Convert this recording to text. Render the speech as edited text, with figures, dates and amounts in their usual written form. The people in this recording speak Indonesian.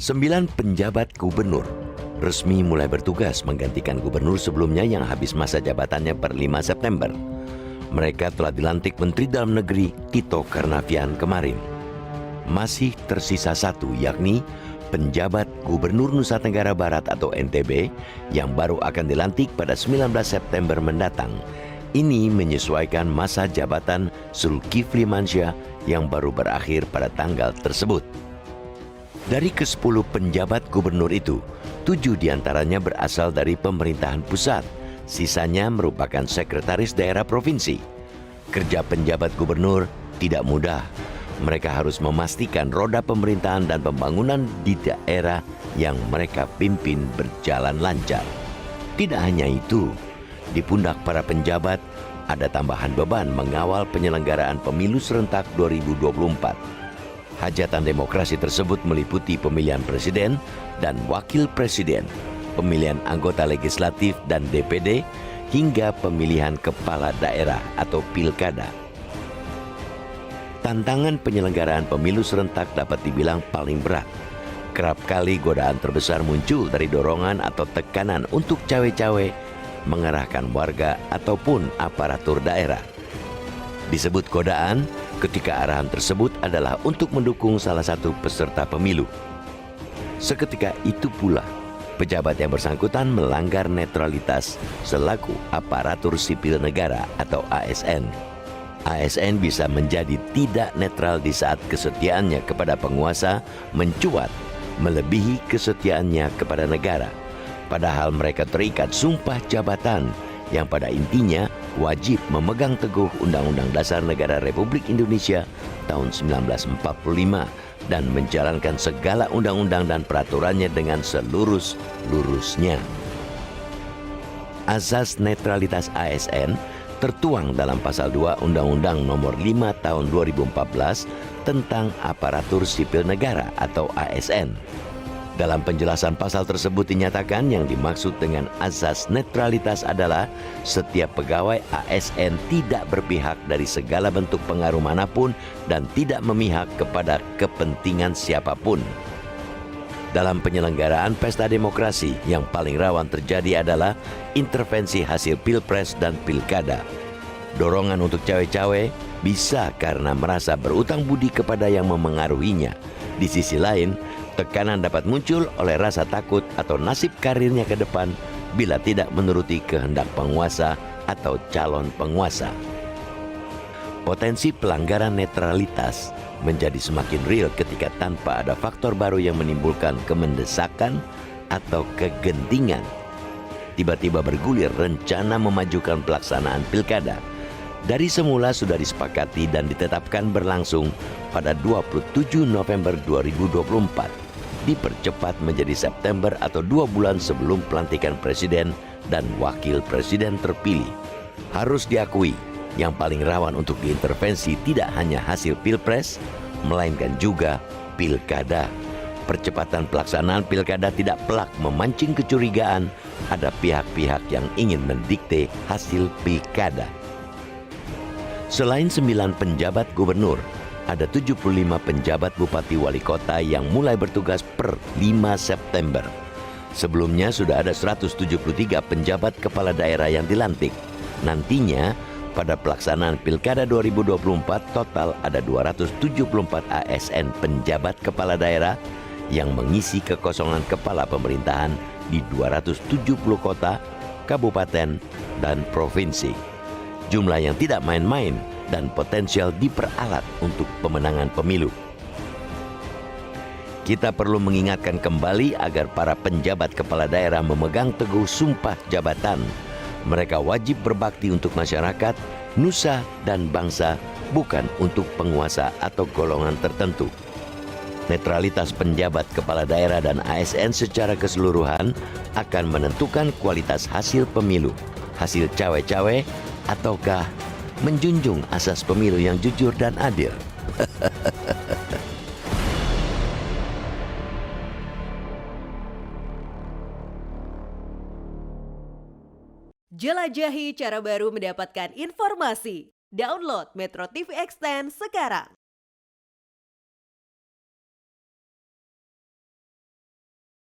9 penjabat gubernur resmi mulai bertugas menggantikan gubernur sebelumnya yang habis masa jabatannya per 5 September. Mereka telah dilantik Menteri Dalam Negeri Tito Karnavian kemarin. Masih tersisa satu, yakni penjabat Gubernur Nusa Tenggara Barat atau NTB yang baru akan dilantik pada 19 September mendatang. Ini menyesuaikan masa jabatan Zulkifli Mansyah yang baru berakhir pada tanggal tersebut. Dari ke-10 penjabat gubernur itu, 7 diantaranya berasal dari pemerintahan pusat. Sisanya merupakan sekretaris daerah provinsi. Kerja penjabat gubernur tidak mudah. Mereka harus memastikan roda pemerintahan dan pembangunan di daerah yang mereka pimpin berjalan lancar. Tidak hanya itu, di pundak para penjabat ada tambahan beban mengawal penyelenggaraan pemilu serentak 2024. Hajatan demokrasi tersebut meliputi pemilihan presiden dan wakil presiden, pemilihan anggota legislatif dan DPD, hingga pemilihan kepala daerah atau pilkada. Tantangan penyelenggaraan pemilu serentak dapat dibilang paling berat. Kerap kali godaan terbesar muncul dari dorongan atau tekanan untuk cawe-cawe mengerahkan warga ataupun aparatur daerah. Disebut godaan ketika arahan tersebut adalah untuk mendukung salah satu peserta pemilu. Seketika itu pula, pejabat yang bersangkutan melanggar netralitas selaku aparatur sipil negara atau ASN. ASN bisa menjadi tidak netral di saat kesetiaannya kepada penguasa mencuat melebihi kesetiaannya kepada negara. Padahal mereka terikat sumpah jabatan yang pada intinya wajib memegang teguh Undang-Undang Dasar Negara Republik Indonesia tahun 1945 dan menjalankan segala undang-undang dan peraturannya dengan selurus-lurusnya. Azas netralitas ASN tertuang dalam pasal 2 Undang-Undang Nomor 5 Tahun 2014 tentang Aparatur Sipil Negara atau ASN. Dalam penjelasan pasal tersebut dinyatakan yang dimaksud dengan azas netralitas adalah setiap pegawai ASN tidak berpihak dari segala bentuk pengaruh manapun dan tidak memihak kepada kepentingan siapapun. Dalam penyelenggaraan pesta demokrasi, yang paling rawan terjadi adalah intervensi hasil pilpres dan pilkada. Dorongan untuk cawe-cawe bisa karena merasa berutang budi kepada yang memengaruhinya. Di sisi lain, tekanan dapat muncul oleh rasa takut atau nasib karirnya ke depan bila tidak menuruti kehendak penguasa atau calon penguasa. Potensi pelanggaran netralitas menjadi semakin real ketika tanpa ada faktor baru yang menimbulkan kemendesakan atau kegentingan. Tiba-tiba bergulir rencana memajukan pelaksanaan pilkada. Dari semula sudah disepakati dan ditetapkan berlangsung pada 27 November 2024. Dipercepat menjadi September atau 2 bulan sebelum pelantikan presiden dan wakil presiden terpilih. Harus diakui, yang paling rawan untuk diintervensi tidak hanya hasil pilpres, melainkan juga pilkada. Percepatan pelaksanaan pilkada tidak pelak memancing kecurigaan ada pihak-pihak yang ingin mendikte hasil pilkada. Selain 9 penjabat gubernur, ada 75 penjabat bupati wali kota yang mulai bertugas per 5 September. Sebelumnya sudah ada 173 penjabat kepala daerah yang dilantik. Nantinya pada pelaksanaan Pilkada 2024 total ada 274 ASN penjabat kepala daerah yang mengisi kekosongan kepala pemerintahan di 270 kota, kabupaten, dan provinsi. Jumlah yang tidak main-main dan potensial diperalat untuk pemenangan pemilu. Kita perlu mengingatkan kembali agar para penjabat kepala daerah memegang teguh sumpah jabatan. Mereka wajib berbakti untuk masyarakat, nusa, dan bangsa, bukan untuk penguasa atau golongan tertentu. Netralitas penjabat kepala daerah dan ASN secara keseluruhan akan menentukan kualitas hasil pemilu, hasil cawe-cawe, ataukah menjunjung asas pemilu yang jujur dan adil. Jelajahi cara baru mendapatkan informasi. Download Metro TV Extend sekarang.